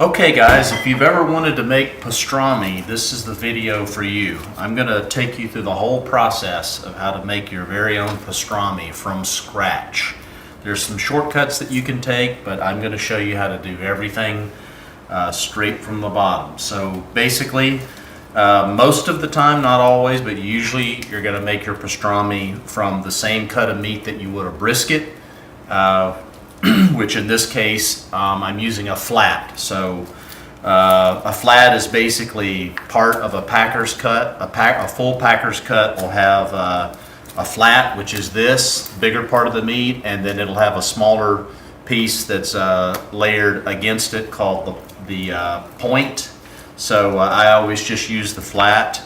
Okay guys, if you've ever wanted to make pastrami, this is the video for you. I'm going to take you through the whole process of how to make your very own pastrami from scratch. There's some shortcuts that you can take, but I'm going to show you how to do everything straight from the bottom. So basically, most of the time, not always, but usually you're going to make your pastrami from the same cut of meat that you would a brisket. Which in this case, I'm using a flat. So a flat is basically part of a packer's cut. A full packer's cut will have a flat, which is this bigger part of the meat, and then it'll have a smaller piece that's layered against it called the point. So I always just use the flat.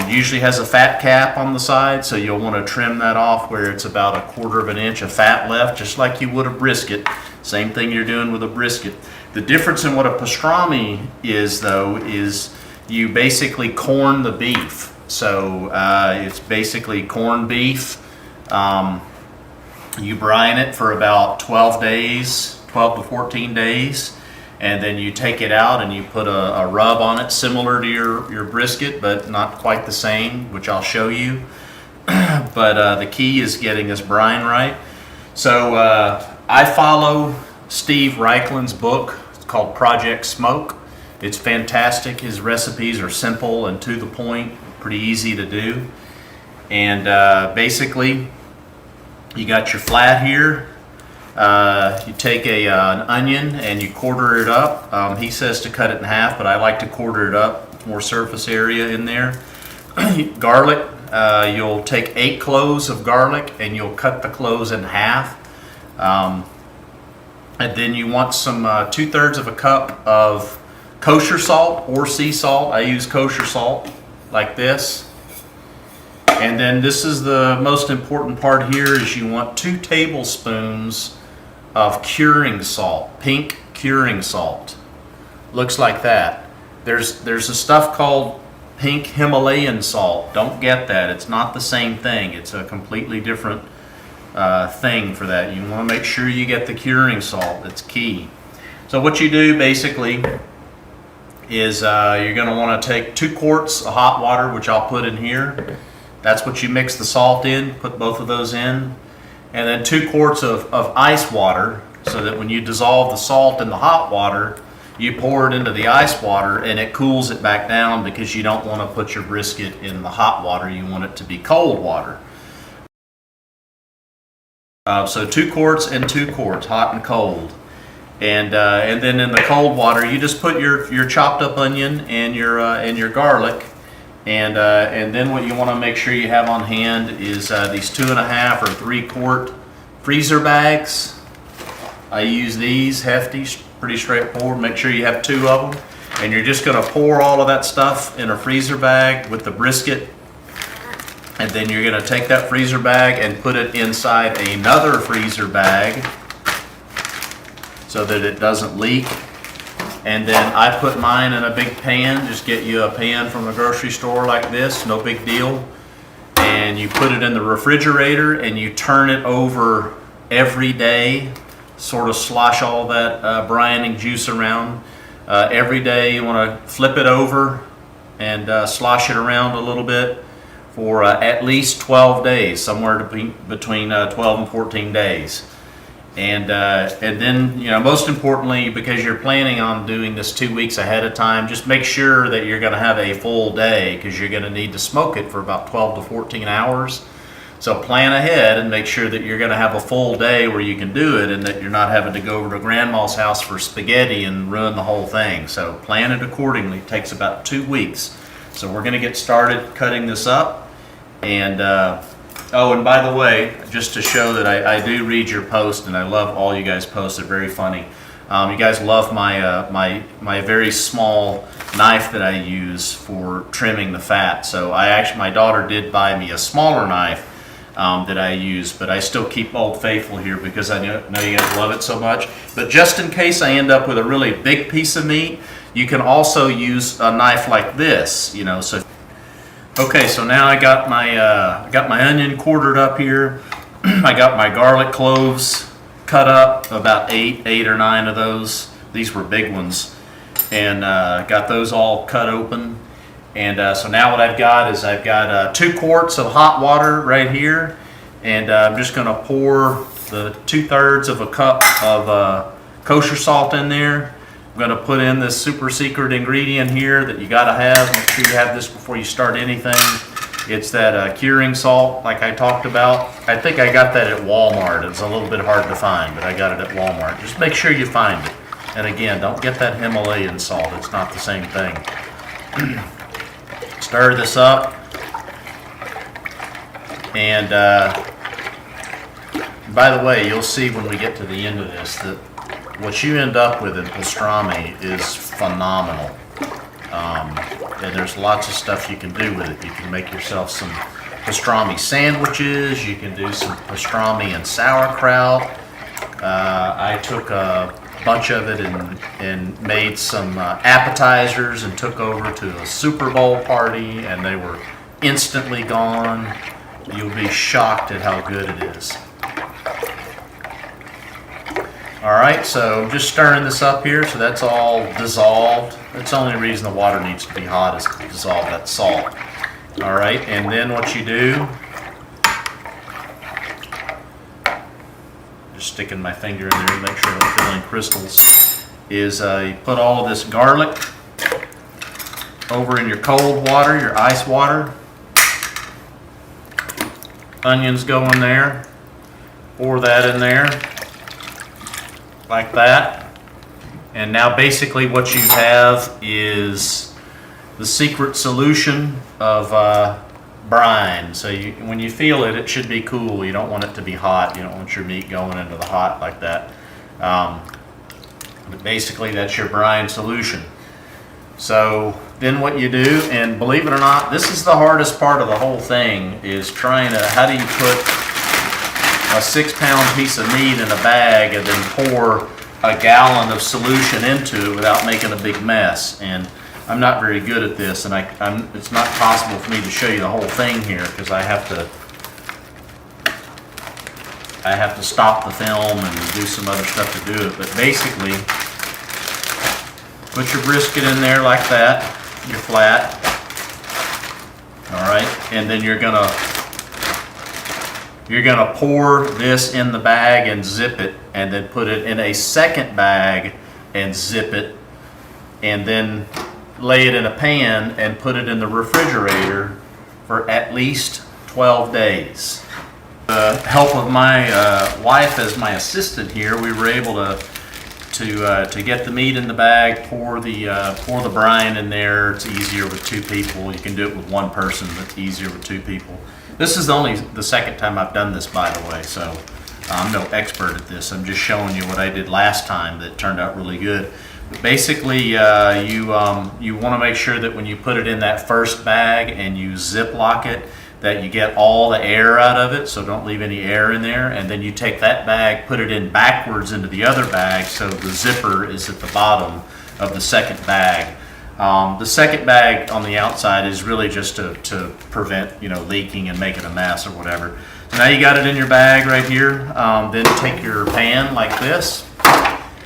Usually has a fat cap on the side, so you'll want to trim that off where it's about 1/4 of an inch of fat left, just like you would a brisket. Same thing you're doing with a brisket. The difference in what a pastrami is, though, is you basically corn the beef. So it's basically corned beef. You brine it for about 12 days, 12 to 14 days. And then you take it out and you put a rub on it similar to your brisket, but not quite the same, which I'll show you. But the key is getting this brine right. So I follow Steve Reichlin's book. It's called Project Smoke. It's fantastic. His recipes are simple and to the point, pretty easy to do. And basically, you got your flat here. You take an onion and you quarter it up. He says to cut it in half, but I like to quarter it up, more surface area in there. Garlic, you'll take 8 cloves of garlic and you'll cut the cloves in half. And then you want some 2/3 of a cup of kosher salt or sea salt. I use kosher salt like this. And then this is the most important part here, is you want 2 tablespoons of curing salt, pink curing salt. Looks like that. There's a stuff called pink Himalayan salt. Don't get that. It's not the same thing. It's a completely different thing for that. You want to make sure you get the curing salt. That's key. So what you do basically is you're going to want to take 2 quarts of hot water, which I'll put in here. That's what you mix the salt in. Put both of those in. And then 2 quarts of ice water, so that when you dissolve the salt in the hot water, you pour it into the ice water and it cools it back down, because you don't want to put your brisket in the hot water. You want it to be cold water. So 2 quarts and 2 quarts, hot and cold. And then in the cold water, you just put your chopped up onion and your garlic. And then what you want to make sure you have on hand is these 2.5 or 3-quart freezer bags. I use these, hefty, pretty straightforward. Make sure you have 2 of them. And you're just going to pour all of that stuff in a freezer bag with the brisket. And then you're going to take that freezer bag and put it inside another freezer bag so that it doesn't leak. And then I put mine in a big pan. Just get you a pan from the grocery store like this, no big deal. And you put it in the refrigerator and you turn it over every day, sort of slosh all that brining juice around. Every day you want to flip it over and slosh it around a little bit for at least 12 days, somewhere between 12 and 14 days. And then, you know, most importantly, because you're planning on doing this 2 weeks ahead of time, just make sure that you're going to have a full day, because you're going to need to smoke it for about 12 to 14 hours. So plan ahead and make sure that you're going to have a full day where you can do it, and that you're not having to go over to grandma's house for spaghetti and ruin the whole thing. So plan it accordingly. It takes about 2 weeks. So we're going to get started cutting this up. And oh, and by the way, just to show that I do read your post, and I love all you guys' posts. They're very funny. You guys love my my very small knife that I use for trimming the fat. So my daughter did buy me a smaller knife that I use, but I still keep Old Faithful here because I know you guys love it so much. But just in case I end up with a really big piece of meat, you can also use a knife like this. You know, so. Okay, so now I got my onion quartered up here. I got my garlic cloves cut up, about eight or nine of those. These were big ones. and got those all cut open. And so now what I've got is I've got 2 quarts of hot water right here, and I'm just going to pour the 2/3 of a cup of kosher salt in there. I'm going to put in this super secret ingredient here that you got to have. Make sure you have this before you start anything. It's that curing salt like I talked about. I think I got that at Walmart. It's a little bit hard to find, but I got it at Walmart. Just make sure you find it. And again, don't get that Himalayan salt. It's not the same thing. Stir this up. And by the way, you'll see when we get to the end of this that what you end up with in pastrami is phenomenal. And there's lots of stuff you can do with it. You can make yourself some pastrami sandwiches. You can do some pastrami and sauerkraut. I took a bunch of it and made some appetizers and took over to a Super Bowl party, and they were instantly gone. You'll be shocked at how good it is. All right, so just stirring this up here, so that's all dissolved. That's the only reason the water needs to be hot is to dissolve that salt. All right, and then what you do, just sticking my finger in there to make sure I don't fill in crystals, is you put all of this garlic over in your cold water, your ice water. Onions go in there, pour that in there. Like that. And now basically what you have is the secret solution of brine. So when you feel it, it should be cool. You don't want it to be hot. You don't want your meat going into the hot like that. But basically that's your brine solution. So then what you do, and believe it or not, this is the hardest part of the whole thing, is trying to, how do you put a 6-pound piece of meat in a bag and then pour a gallon of solution into it without making a big mess. And I'm not very good at this, and it's not possible for me to show you the whole thing here because I have to stop the film and do some other stuff to do it. But basically, put your brisket in there like that, your flat. All right, and then you're gonna pour this in the bag and zip it, and then put it in a second bag and zip it, and then lay it in a pan and put it in the refrigerator for at least 12 days. The help of my wife as my assistant here, we were able to get the meat in the bag, pour the brine in there. It's easier with 2 people. You can do it with 1 person, but it's easier with 2 people. This is only the second time I've done this, by the way, so I'm no expert at this. I'm just showing you what I did last time that turned out really good. But basically, you want to make sure that when you put it in that first bag and you ziplock it, that you get all the air out of it, so don't leave any air in there. And then you take that bag, put it in backwards into the other bag, so the zipper is at the bottom of the second bag. The second bag on the outside is really just to prevent leaking and making a mess or whatever. So now you got it in your bag right here. Then take your pan like this,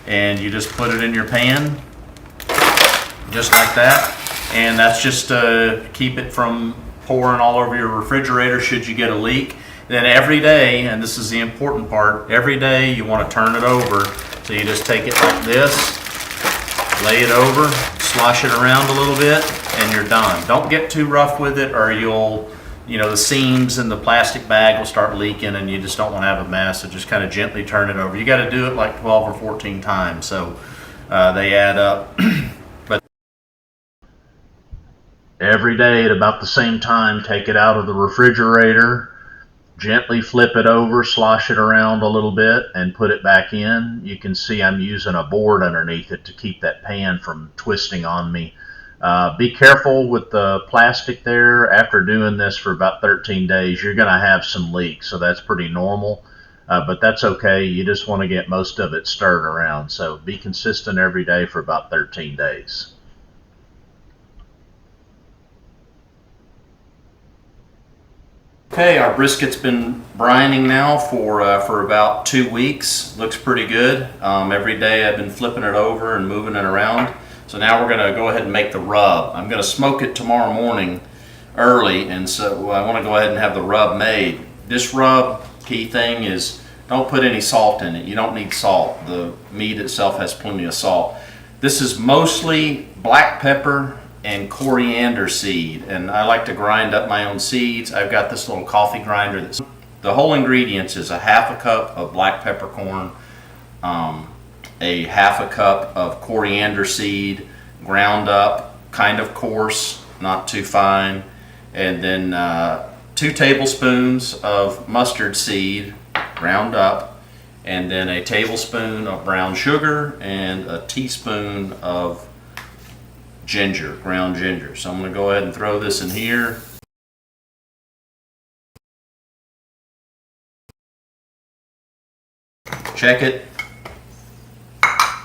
and you just put it in your pan, just like that. And that's just to keep it from pouring all over your refrigerator should you get a leak. Then every day, and this is the important part, every day you want to turn it over. So you just take it like this, lay it over, slosh it around a little bit, and you're done. Don't get too rough with it, or the seams in the plastic bag will start leaking and you just don't want to have a mess. So just kind of gently turn it over. You got to do it like 12 or 14 times, so they add up. But every day at about the same time, take it out of the refrigerator, gently flip it over, slosh it around a little bit, and put it back in. You can see I'm using a board underneath it to keep that pan from twisting on me. Be careful with the plastic there. After doing this for about 13 days, you're going to have some leaks, so that's pretty normal. But that's okay. You just want to get most of it stirred around. So be consistent every day for about 13 days. Okay, our brisket's been brining now for about 2 weeks. Looks pretty good. Every day I've been flipping it over and moving it around. So now we're gonna go ahead and make the rub. I'm gonna smoke it tomorrow morning early, and so I wanna go ahead and have the rub made. This rub, key thing is don't put any salt in it. You don't need salt. The meat itself has plenty of salt. This is mostly black pepper and coriander seed, and I like to grind up my own seeds. I've got this little coffee grinder. The whole ingredients is a half a cup of black peppercorn, a half a cup of coriander seed, ground up, kind of coarse, not too fine, and then 2 tablespoons of mustard seed, ground up, and then a tablespoon of brown sugar and a teaspoon of ginger, ground ginger. So I'm going to go ahead and throw this in here. Check it.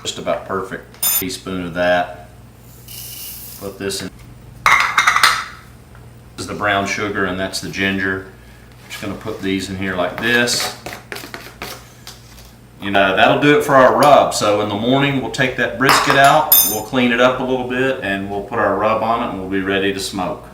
Just about perfect. Teaspoon of that. Put this in. This is the brown sugar and that's the ginger. I'm just going to put these in here like this. You know, that'll do it for our rub. So in the morning we'll take that brisket out, we'll clean it up a little bit, and we'll put our rub on it and we'll be ready to smoke.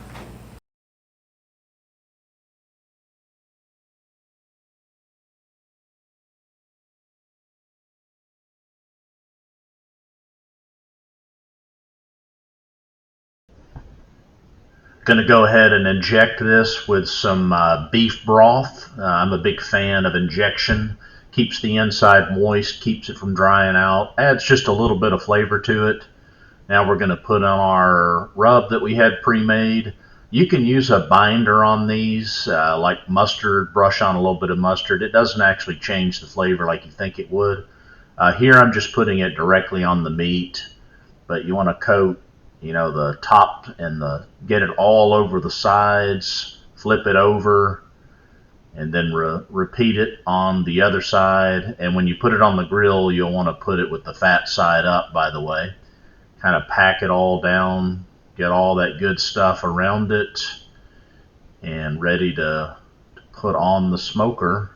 Going to go ahead and inject this with some beef broth. I'm a big fan of injection. Keeps the inside moist, keeps it from drying out, adds just a little bit of flavor to it. Now we're going to put on our rub that we had pre-made. You can use a binder on these, like mustard, brush on a little bit of mustard. It doesn't actually change the flavor like you think it would. Here I'm just putting it directly on the meat, but you want to coat, you know, the top and get it all over the sides, flip it over, and then repeat it on the other side. And when you put it on the grill, you'll want to put it with the fat side up, by the way. Kind of pack it all down, get all that good stuff around it, and ready to put on the smoker.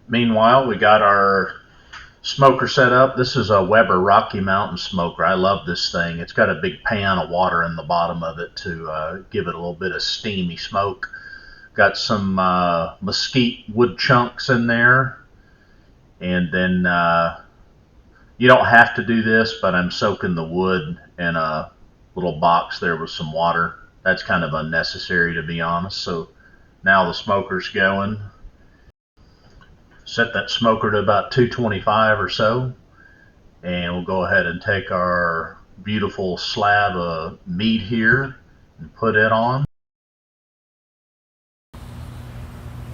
Meanwhile, we got our smoker set up. This is a Weber Rocky Mountain smoker. I love this thing. It's got a big pan of water in the bottom of it to give it a little bit of steamy smoke. Got some mesquite wood chunks in there. And then you don't have to do this, but I'm soaking the wood in a little box there with some water. That's kind of unnecessary, to be honest. So now the smoker's going. Set that smoker to about 225 or so, and we'll go ahead and take our beautiful slab of meat here and put it on.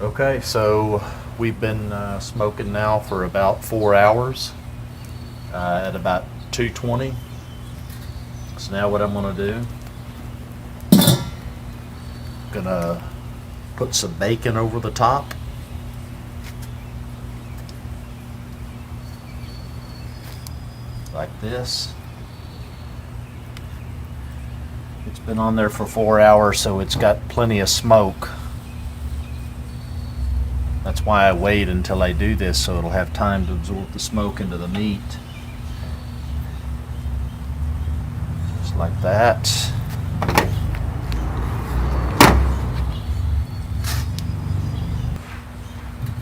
Okay, so we've been smoking now for about 4 hours at about 220. So now what I'm going to do, I'm going to put some bacon over the top. Like this. It's been on there for 4 hours, so it's got plenty of smoke. That's why I wait until I do this, so it'll have time to absorb the smoke into the meat. Just like that.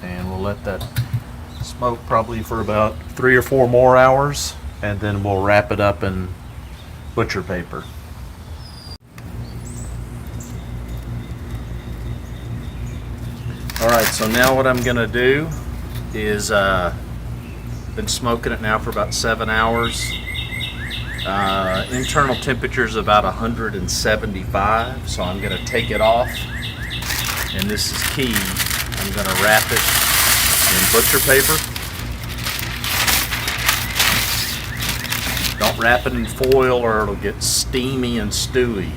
And we'll let that smoke probably for about 3 or 4 more hours. And then we'll wrap it up in butcher paper. Alright, so now what I'm gonna do is been smoking it now for about 7 hours. Internal temperature is about 175, so I'm gonna take it off, and this is key. I'm gonna wrap it in butcher paper. Don't wrap it in foil or it'll get steamy and stewy.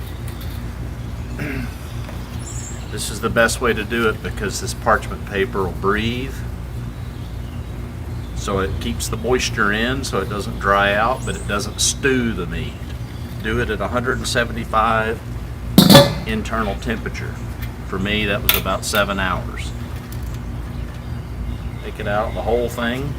This is the best way to do it because this parchment paper will breathe. So it keeps the moisture in so it doesn't dry out, but it doesn't stew the meat. Do it at 175 internal temperature. For me, that was about 7 hours. Take it out, the whole thing.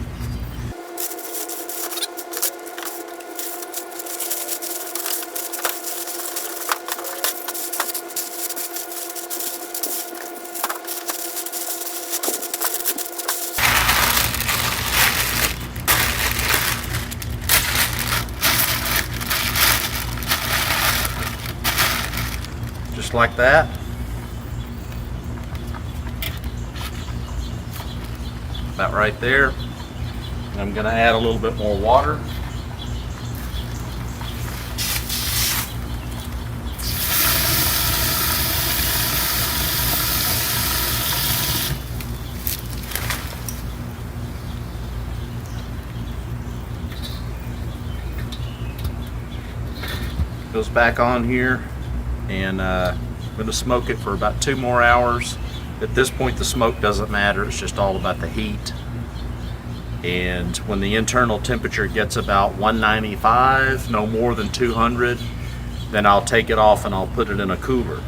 Just like that. About right there. And I'm going to add a little bit more water. Goes back on here. And I'm going to smoke it for about 2 more hours. At this point the smoke doesn't matter, it's just all about the heat. And when the internal temperature gets about 195, no more than 200, then I'll take it off and I'll put it in a cooler.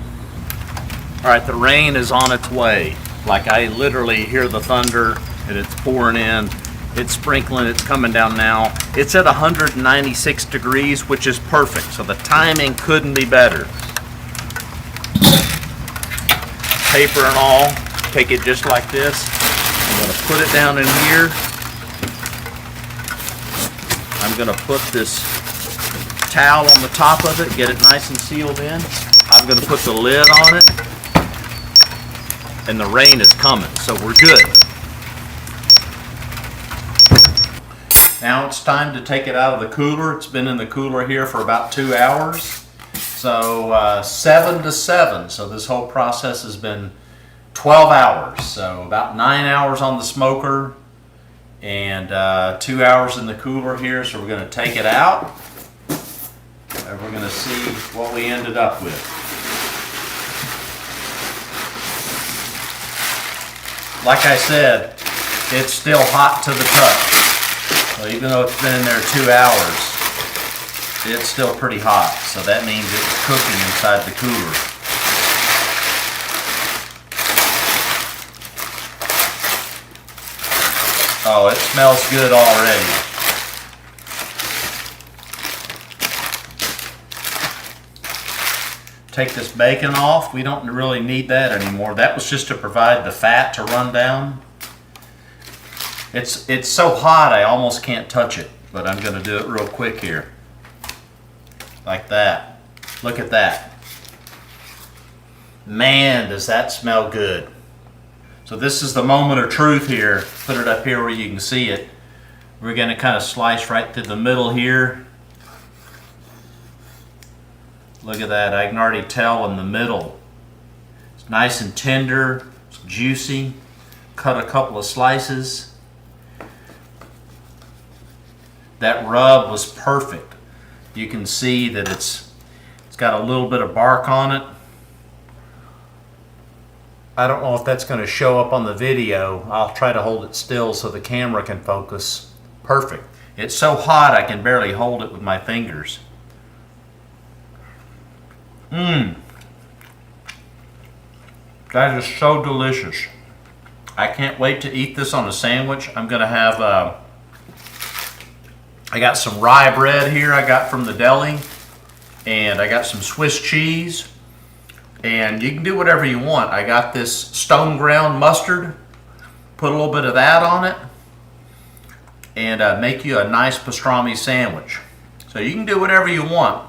Alright, the rain is on its way. Like, I literally hear the thunder and it's pouring in. It's sprinkling, it's coming down now. It's at 196 degrees, which is perfect, so the timing couldn't be better. Paper and all, take it just like this. I'm going to put it down in here. I'm going to put this towel on the top of it, get it nice and sealed in. I'm going to put the lid on it. And the rain is coming, so we're good. Now it's time to take it out of the cooler. It's been in the cooler here for about 2 hours. So 7 to 7. So this whole process has been 12 hours. So about 9 hours on the smoker and 2 hours in the cooler here. So we're going to take it out and we're going to see what we ended up with. Like I said, it's still hot to the touch. So even though it's been in there 2 hours, it's still pretty hot, so that means it's cooking inside the cooler. Oh, it smells good already. Take this bacon off. We don't really need that anymore. That was just to provide the fat to run down. It's so hot I almost can't touch it, but I'm going to do it real quick here. Like that. Look at that. Man, does that smell good. So this is the moment of truth here. Put it up here where you can see it. We're going to kind of slice right through the middle here. Look at that. I can already tell in the middle. It's nice and tender. It's juicy. Cut a couple of slices. That rub was perfect. You can see that it's got a little bit of bark on it. I don't know if that's going to show up on the video. I'll try to hold it still so the camera can focus. Perfect. It's so hot I can barely hold it with my fingers. That is so delicious. I can't wait to eat this on a sandwich. I'm going to have I got some rye bread here I got from the deli, and I got some Swiss cheese, and you can do whatever you want. I got this stone ground mustard, put a little bit of that on it, and make you a nice pastrami sandwich. So you can do whatever you want.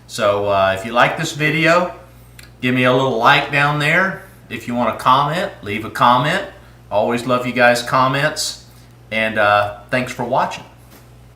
So if you like this video, give me a little like down there. If you want to comment, leave a comment. Always love you guys' comments, and thanks for watching.